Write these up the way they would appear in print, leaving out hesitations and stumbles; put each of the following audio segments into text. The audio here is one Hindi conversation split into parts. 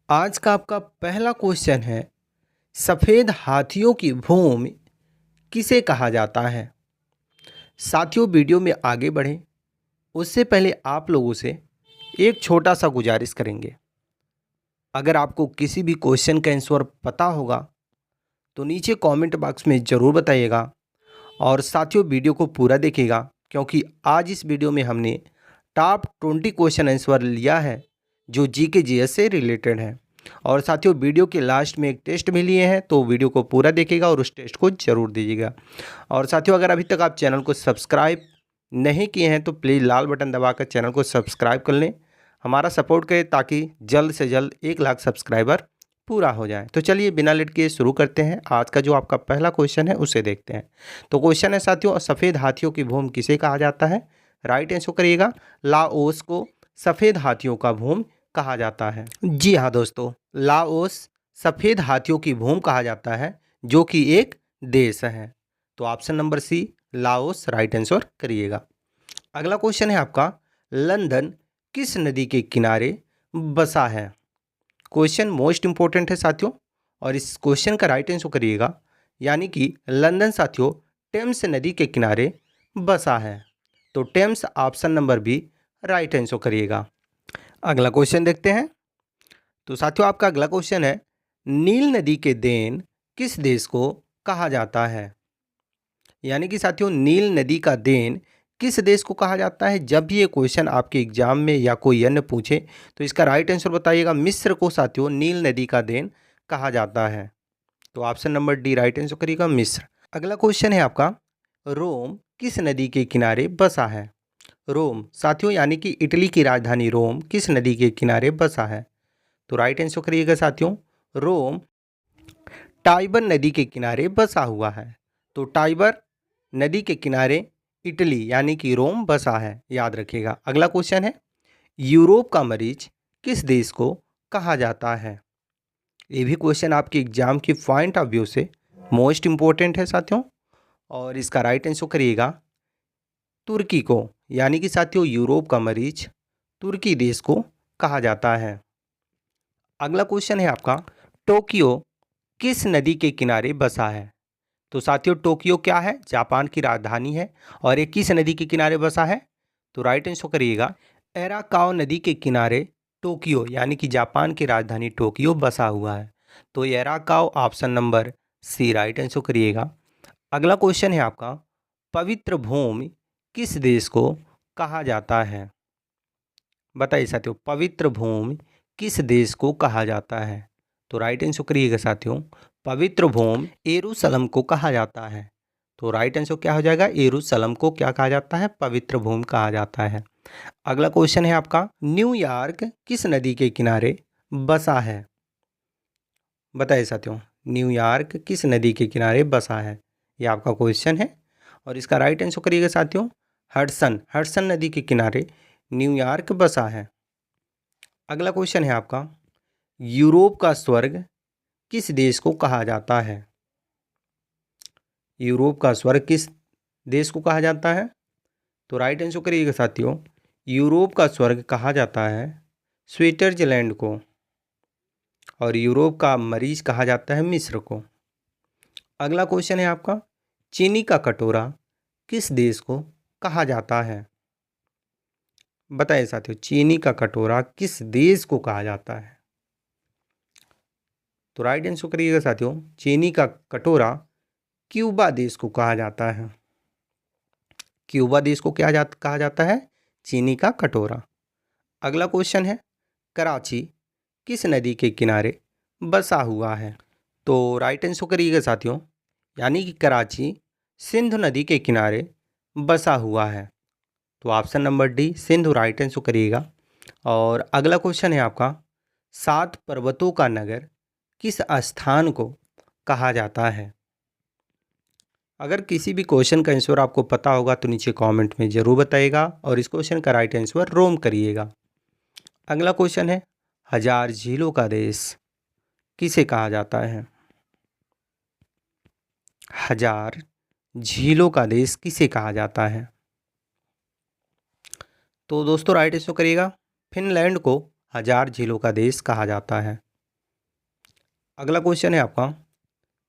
आज का आपका पहला क्वेश्चन है, सफ़ेद हाथियों की भूमि किसे कहा जाता है। साथियों, वीडियो में आगे बढ़ें उससे पहले आप लोगों से एक छोटा सा गुजारिश करेंगे। अगर आपको किसी भी क्वेश्चन का आंसर पता होगा तो नीचे कमेंट बॉक्स में ज़रूर बताइएगा और साथियों वीडियो को पूरा देखिएगा, क्योंकि आज इस वीडियो में हमने टॉप 20 क्वेश्चन आंसर लिया है जो जीके जीएस से रिलेटेड है। और साथियों वीडियो के लास्ट में एक टेस्ट भी लिए हैं, तो वीडियो को पूरा देखिएगा और उस टेस्ट को ज़रूर दीजिएगा। और साथियों, अगर अभी तक आप चैनल को सब्सक्राइब नहीं किए हैं तो प्लीज़ लाल बटन दबाकर चैनल को सब्सक्राइब कर लें, हमारा सपोर्ट करें ताकि जल्द से जल्द 1 लाख सब्सक्राइबर पूरा हो जाए। तो चलिए बिना लेट किए शुरू करते हैं। आज का जो आपका पहला क्वेश्चन है उसे देखते हैं। तो क्वेश्चन है साथियों, सफ़ेद हाथियों की भूमि किसे कहा जाता है। राइट आंसर करिएगा, लाओस को सफ़ेद हाथियों का भूमि कहा जाता है। जी हाँ दोस्तों, लाओस सफ़ेद हाथियों की भूमि कहा जाता है जो कि एक देश है। तो option number C Laos right answer करिएगा। अगला क्वेश्चन है आपका, लंदन किस नदी के किनारे बसा है। क्वेश्चन मोस्ट इंपॉर्टेंट है साथियों, और इस क्वेश्चन का राइट आंसर करिएगा, यानी कि लंदन साथियों टेम्स नदी के किनारे बसा है। तो Thames option number B right answer करिएगा। अगला क्वेश्चन देखते हैं। तो साथियों आपका अगला क्वेश्चन है, नील नदी के देन किस देश को कहा जाता है। यानी कि साथियों नील नदी का देन किस देश को कहा जाता है। जब भी ये क्वेश्चन आपके एग्जाम में या कोई अन्य पूछे तो इसका राइट आंसर बताइएगा। मिस्र को साथियों नील नदी का देन कहा जाता है। तो option number D right answer करिएगा, मिस्र। अगला क्वेश्चन है आपका, रोम किस नदी के किनारे बसा है। रोम साथियों यानी कि इटली की राजधानी रोम किस नदी के किनारे बसा है। तो राइट आंसर करिएगा साथियों, रोम टाइबर नदी के किनारे बसा हुआ है। तो टाइबर नदी के किनारे इटली यानी कि रोम बसा है, याद रखिएगा। अगला क्वेश्चन है, यूरोप का मरीज किस देश को कहा जाता है। ये भी क्वेश्चन आपके एग्जाम की पॉइंट ऑफ व्यू से मोस्ट इंपॉर्टेंट है साथियों, और इसका राइट आंसर करिएगा तुर्की को, यानी कि साथियों यूरोप का मरीज तुर्की देश को कहा जाता है। अगला क्वेश्चन है आपका, टोक्यो किस नदी के किनारे बसा है। तो साथियों टोक्यो क्या है, जापान की राजधानी है, और ये किस नदी के किनारे बसा है। तो राइट आंसर करिएगा, एराकाओ नदी के किनारे टोक्यो यानी कि जापान की राजधानी टोक्यो बसा हुआ है। तो एराकाओ option number C right answer करिएगा। अगला क्वेश्चन है आपका, पवित्र भूमि किस देश को कहा जाता है। बताइए साथियों, पवित्र भूमि किस देश को कहा जाता है। तो राइट आंसर करिएगा साथियों, पवित्र भूमि यरूशलेम को कहा जाता है। तो राइट आंसर क्या हो जाएगा, यरूशलेम को क्या कहा जाता है, पवित्र भूमि कहा जाता है। अगला क्वेश्चन है आपका, न्यूयॉर्क किस नदी के किनारे बसा है। बताइए साथियों, न्यूयॉर्क किस नदी के किनारे बसा है, यह आपका क्वेश्चन है, और इसका राइट आंसर करिएगा साथियों, हडसन नदी के किनारे न्यूयॉर्क बसा है। अगला क्वेश्चन है आपका, यूरोप का स्वर्ग किस देश को कहा जाता है। यूरोप का स्वर्ग किस देश को कहा जाता है। तो राइट आंसर करिएगा साथियों, यूरोप का स्वर्ग कहा जाता है स्विट्जरलैंड को, और यूरोप का मरीज कहा जाता है मिस्र को। अगला क्वेश्चन है आपका, चीनी का कटोरा किस देश को कहा जाता है। बताइए साथियों, चीनी का कटोरा किस देश को कहा जाता है। तो राइट आंसर करिएगा साथियों, चीनी का कटोरा क्यूबा देश को कहा जाता है। क्यूबा देश को कहा जाता है चीनी का कटोरा। अगला क्वेश्चन है, कराची किस नदी के किनारे बसा हुआ है। तो राइट आंसर करिएगा साथियों, यानी कि कराची सिंधु नदी के किनारे बसा हुआ है। तो option number D Sindhu right answer करिएगा। और अगला क्वेश्चन है आपका, 7 पर्वतों का नगर किस स्थान को कहा जाता है। अगर किसी भी क्वेश्चन का आंसर आपको पता होगा तो नीचे कमेंट में ज़रूर बताइएगा, और इस क्वेश्चन का राइट आंसर रोम करिएगा। अगला क्वेश्चन है, 1000 झीलों का देश किसे कहा जाता है। 1000 झीलों का देश किसे कहा जाता है। तो दोस्तों राइट आंसर करिएगा, फिनलैंड को 1000 झीलों का देश कहा जाता है। अगला क्वेश्चन है आपका,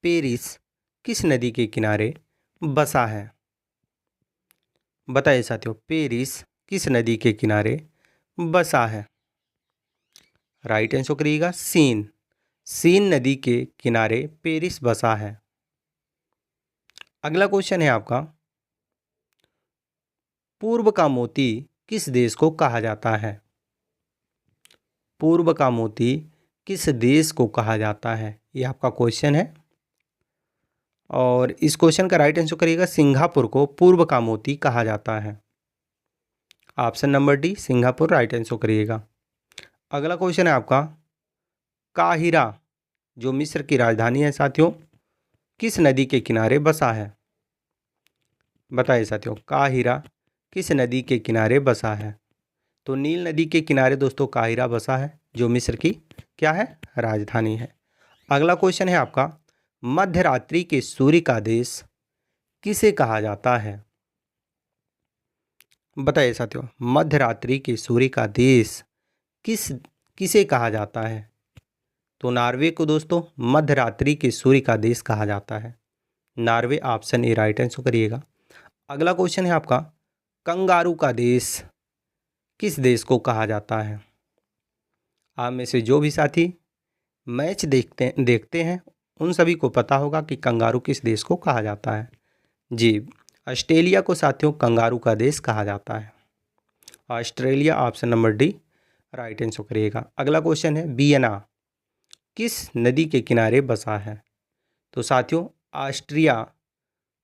पेरिस किस नदी के किनारे बसा है? बताइए साथियों, पेरिस किस नदी के किनारे बसा है? राइट आंसर करिएगा सीन। सीन नदी के किनारे पेरिस बसा है। अगला क्वेश्चन है आपका, पूर्व का मोती किस देश को कहा जाता है? पूर्व का मोती किस देश को कहा जाता है, ये आपका क्वेश्चन है। और इस क्वेश्चन का राइट आंसर करिएगा, सिंगापुर को पूर्व का मोती कहा जाता है। Option number D, Singapore right answer करिएगा। अगला क्वेश्चन है आपका, काहिरा जो मिस्र की राजधानी है साथियों, किस नदी के किनारे बसा है? बताइए साथियों, काहिरा किस नदी के किनारे बसा है? तो नील नदी के किनारे दोस्तों काहिरा बसा है, जो मिस्र की क्या है, राजधानी है। अगला क्वेश्चन है आपका, मध्यरात्रि के सूर्य का देश किसे कहा जाता है? बताइए साथियों, मध्यरात्रि के सूर्य का देश किसे कहा जाता है? तो नॉर्वे को दोस्तों मध्यरात्रि के सूर्य का देश कहा जाता है। Norway option A right answer करिएगा। अगला क्वेश्चन है आपका, कंगारू का देश किस देश को कहा जाता है? आप में से जो भी साथी मैच देखते हैं उन सभी को पता होगा कि कंगारू किस देश को कहा जाता है। जी, ऑस्ट्रेलिया को साथियों कंगारू का देश कहा जाता है। Australia option number D right answer करिएगा। अगला क्वेश्चन है, वियना किस नदी के किनारे बसा है? तो साथियों ऑस्ट्रिया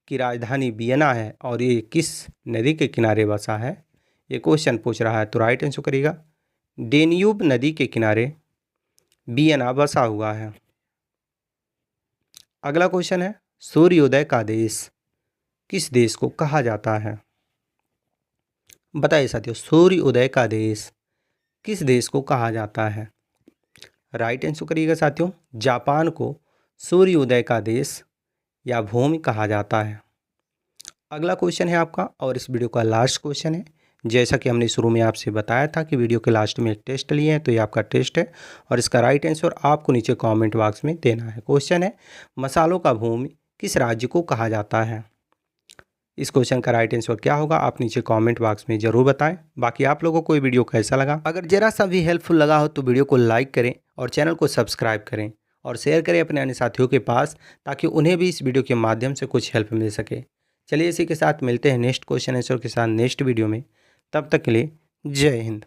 की राजधानी वियना है और ये किस नदी के किनारे बसा है, ये क्वेश्चन पूछ रहा है। तो राइट आंसर करिएगा, डेन्यूब नदी के किनारे वियना बसा हुआ है। अगला क्वेश्चन है, सूर्योदय का देश किस देश को कहा जाता है? बताइए साथियों, सूर्योदय का देश किस देश को कहा जाता है? राइट आंसर करिएगा साथियों, जापान को सूर्योदय का देश या भूमि कहा जाता है। अगला क्वेश्चन है आपका और इस वीडियो का लास्ट क्वेश्चन है। जैसा कि हमने शुरू में आपसे बताया था कि वीडियो के लास्ट में एक टेस्ट लिए हैं, तो ये आपका टेस्ट है और इसका राइट आंसर आपको नीचे कमेंट बॉक्स में देना है। क्वेश्चन है, मसालों का भूमि किस राज्य को कहा जाता है? इस क्वेश्चन का राइट आंसर क्या होगा आप नीचे कमेंट बॉक्स में ज़रूर बताएं। बाकी आप लोगों को ये वीडियो कैसा लगा, अगर जरा सा भी हेल्पफुल लगा हो तो वीडियो को लाइक करें और चैनल को सब्सक्राइब करें और शेयर करें अपने अन्य साथियों के पास, ताकि उन्हें भी इस वीडियो के माध्यम से कुछ हेल्प मिल सके। चलिए इसी के साथ मिलते हैं नेक्स्ट क्वेश्चन आंसर के साथ नेक्स्ट वीडियो में। तब तक के लिए जय हिंद।